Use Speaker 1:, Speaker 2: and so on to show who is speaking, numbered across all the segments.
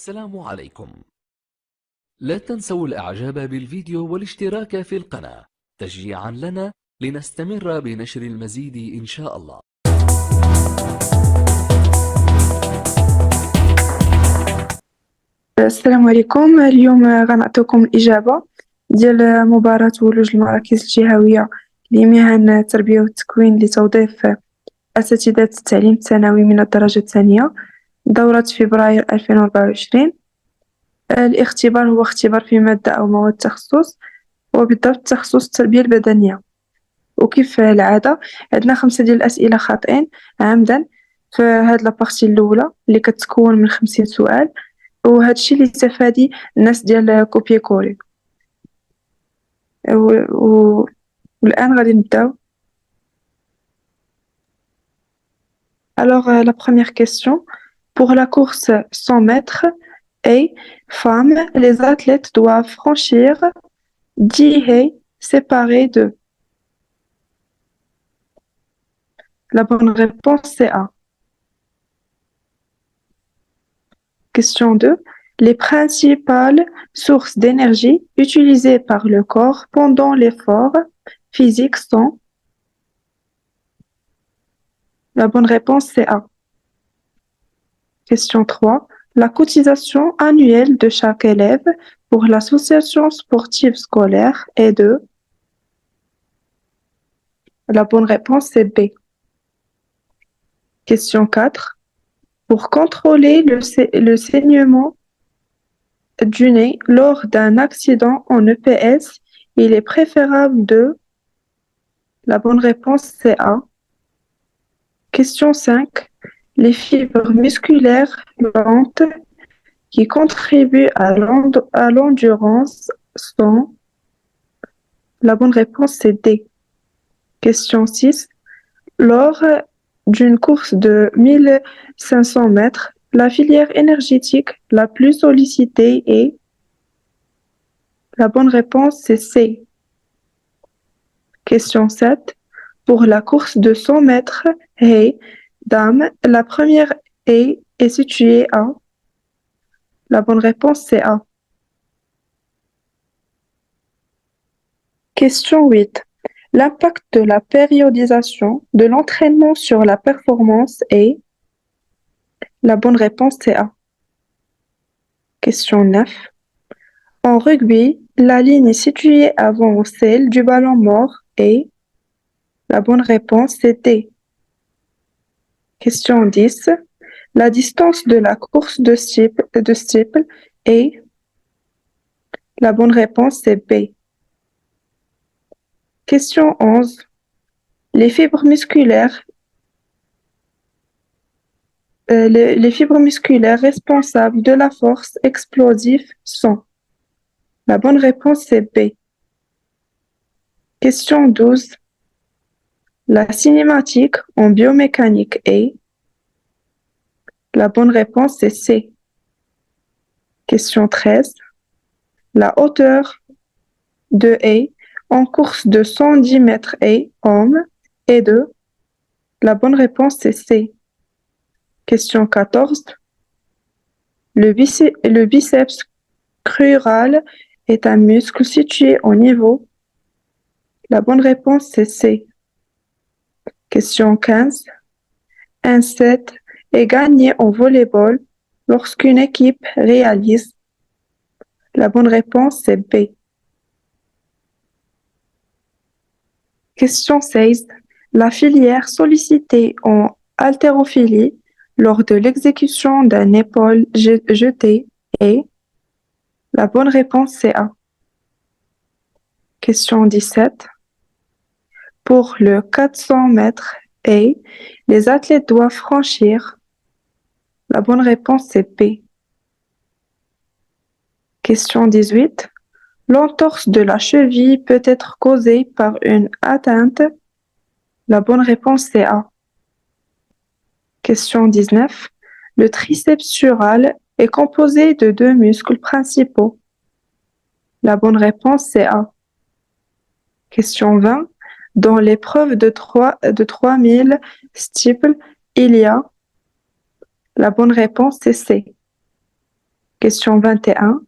Speaker 1: السلام عليكم. لا تنسوا الإعجاب بالفيديو والاشتراك في القناة تشجيعا لنا لنستمر بنشر المزيد إن شاء الله.
Speaker 2: السلام عليكم. اليوم غنعطيكم الإجابة ديال مباراة ولوج المراكز الجهوية لمهن التربية والتكوين لتوظيف أساتذة التعليم الثانوي من الدرجة الثانية دورة فبراير 2024. الاختبار هو اختبار في مادة أو مواد تخصص، وبالضبط تخصص التربية البدنية. وكيف العادة عندنا 5 ديال الأسئلة خاطئين عمدا في هاد لابارتي الأولى اللي كتكون من 50 سؤال، وهذا الشيء اللي تفادي الناس ديال كوبي كولي. والآن غادي نبداو. Alors, la première question. Pour la course 100 mètres et femmes, les athlètes doivent franchir 10 haies séparées de. La bonne réponse, c'est A. Question 2. Les principales sources d'énergie utilisées par le corps pendant l'effort physique sont. La bonne réponse, c'est A. Question 3. La cotisation annuelle de chaque élève pour l'association sportive scolaire est de. La bonne réponse, c'est B. Question 4. Pour contrôler le saignement du nez lors d'un accident en EPS, il est préférable de. La bonne réponse, c'est A. Question 5. Les fibres musculaires lentes qui contribuent à l'endurance sont. La bonne réponse, c'est D. Question 6. Lors d'une course de 1500 mètres, la filière énergétique la plus sollicitée est. La bonne réponse, c'est C. Question 7. Pour la course de 100 mètres haies dames, la première haie est située à. La bonne réponse, c'est A. Question 8. L'impact de la périodisation de l'entraînement sur la performance est. La bonne réponse, c'est A. Question 9. En rugby, la ligne située avant celle du ballon mort est. La bonne réponse, c'est D. Question 10. La distance de la course de steeple est. La bonne réponse, c'est B. Question 11. Les fibres musculaires responsables de la force explosive sont. La bonne réponse, c'est B. Question 12. La cinématique en biomécanique est. La bonne réponse, c'est C. Question 13. La hauteur de haie en course de 110 mètres haies homme est de. La bonne réponse, c'est C. Question 14. Le biceps crural est un muscle situé au niveau. La bonne réponse, c'est C. Question 15. Un set est gagné en volleyball lorsqu'une équipe réalise. La bonne réponse, c'est B. Question 16. La filière sollicitée en haltérophilie lors de l'exécution d'un épaule jeté est. La bonne réponse, c'est A. Question 17. Pour le 400 mètres et les athlètes doivent franchir. La bonne réponse, c'est B. Question 18. L'entorse de la cheville peut être causée par une atteinte. La bonne réponse, c'est A. Question 19. Le triceps sural est composé de 2 muscles principaux. La bonne réponse, c'est A. Question 20. Dans l'épreuve de 3000 steeple, il y a. La bonne réponse, c'est C. Question 21.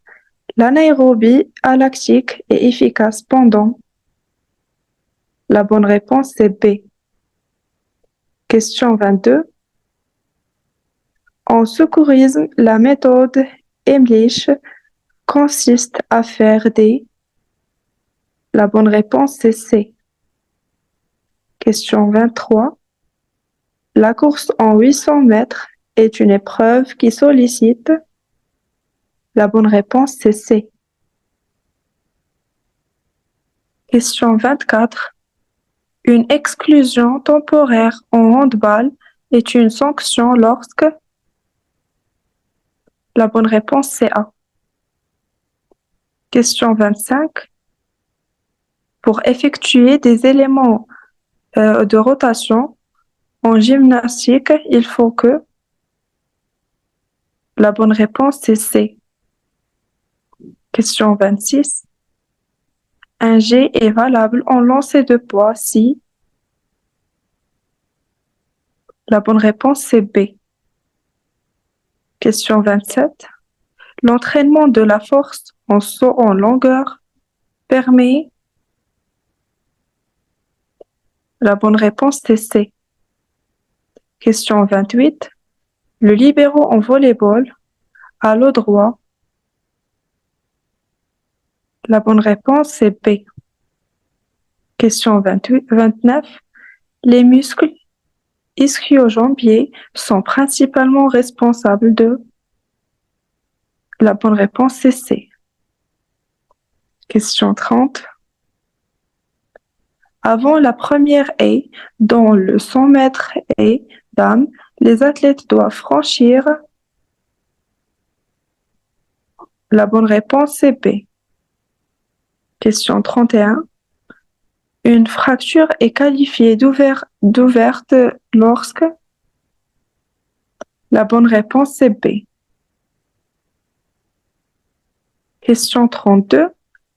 Speaker 2: L'anaérobie lactique est efficace pendant. La bonne réponse c'est B. Question 22. En secourisme, la méthode Emlich consiste à faire des. La bonne réponse c'est C. Question 23. La course en 800 mètres est une épreuve qui sollicite. La bonne réponse c'est C. Question 24. Une exclusion temporaire en handball est une sanction lorsque. La bonne réponse c'est A. Question 25. Pour effectuer des éléments de rotation en gymnastique, il faut que. La bonne réponse c'est C. Question 26. Un jet est valable en lancer de poids si. La bonne réponse c'est B. Question 27. L'entraînement de la force en saut en longueur permet. La bonne réponse c'est C. Question 28. Le libéro en volleyball a le droit. La bonne réponse c'est B. Question 29. Les muscles ischio-jambiers sont principalement responsables de. La bonne réponse c'est C. Question 30. Avant la première haie, dans le 100 mètres haie dames, les athlètes doivent franchir. La bonne réponse c'est B. Question 31. Une fracture est qualifiée d'ouverte lorsque. La bonne réponse c'est B. Question 32.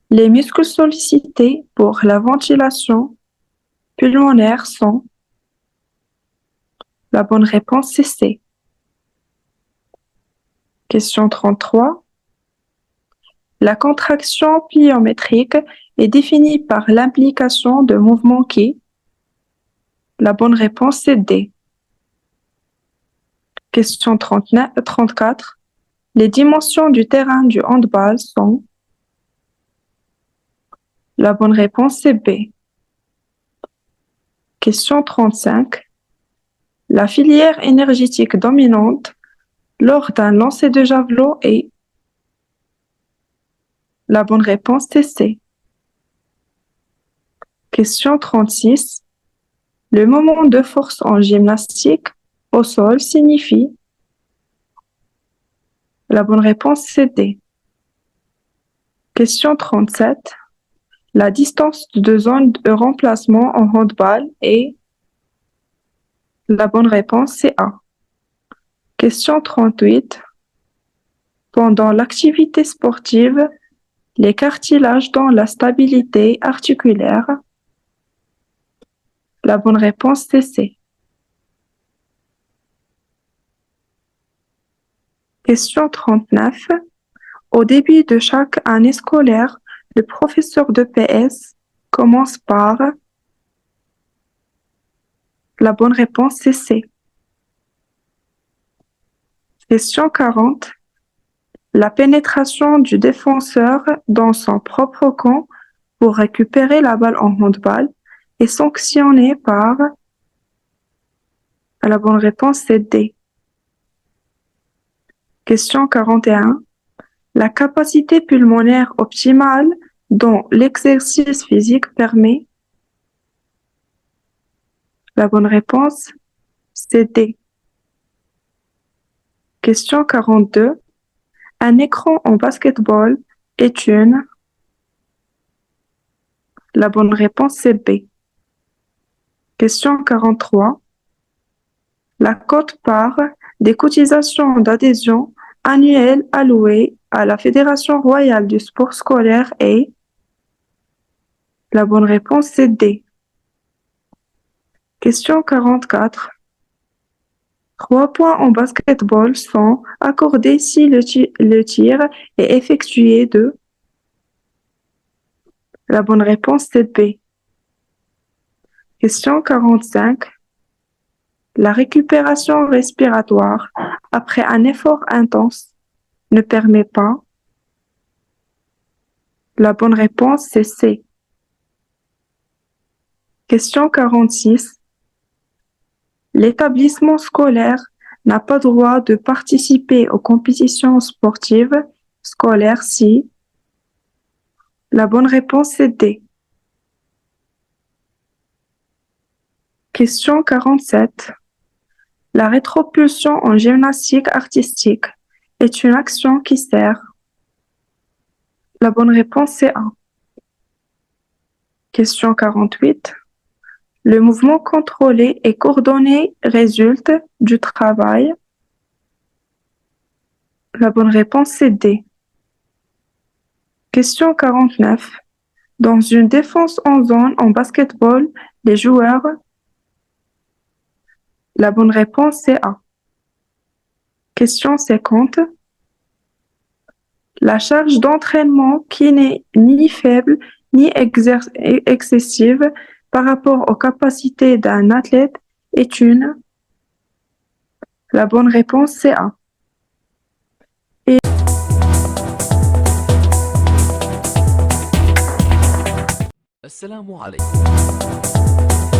Speaker 2: Les muscles sollicités pour la ventilation pulmonaire sont. La bonne réponse c'est C. Question 33. La contraction pliométrique est définie par l'implication de mouvements qui. La bonne réponse c'est D. Question 34. Les dimensions du terrain du handball sont. La bonne réponse c'est B. Question 35. La filière énergétique dominante lors d'un lancer de javelot est. La bonne réponse c'est C. Question 36. Le moment de force en gymnastique au sol signifie. La bonne réponse c'est D. Question 37. La distance de zone de remplacement en handball est. La bonne réponse c'est A. Question 38. Pendant l'activité sportive, les cartilages dans la stabilité articulaire. La bonne réponse c'est C. Question 39. Au début de chaque année scolaire, le professeur de PS commence par. La bonne réponse c'est C. Question 40. La pénétration du défenseur dans son propre camp pour récupérer la balle en handball est sanctionnée par. La bonne réponse c'est D. Question 41. La capacité pulmonaire optimale dont l'exercice physique permet. La bonne réponse c'est D. Question 42. Un écran en basketball est une. La bonne réponse c'est B. Question 43. La quote-part des cotisations d'adhésion annuelles allouées à la Fédération royale du sport scolaire est. La bonne réponse c'est D. Question 44. 3 points en basketball sont accordés si le tir est effectué de... La bonne réponse c'est B. Question 45. La récupération respiratoire après un effort intense ne permet pas. La bonne réponse c'est C. Question 46. L'établissement scolaire n'a pas droit de participer aux compétitions sportives scolaires si... La bonne réponse est D. Question 47. La rétropulsion en gymnastique artistique est une action qui sert. La bonne réponse c'est A. Question 48. Le mouvement contrôlé et coordonné résulte du travail. La bonne réponse c'est D. Question 49. Dans une défense en zone en basketball, les joueurs... La bonne réponse c'est A. Question 50. La charge d'entraînement qui n'est ni faible ni excessive par rapport aux capacités d'un athlète est une... La bonne réponse c'est A.
Speaker 1: السلام عليكم.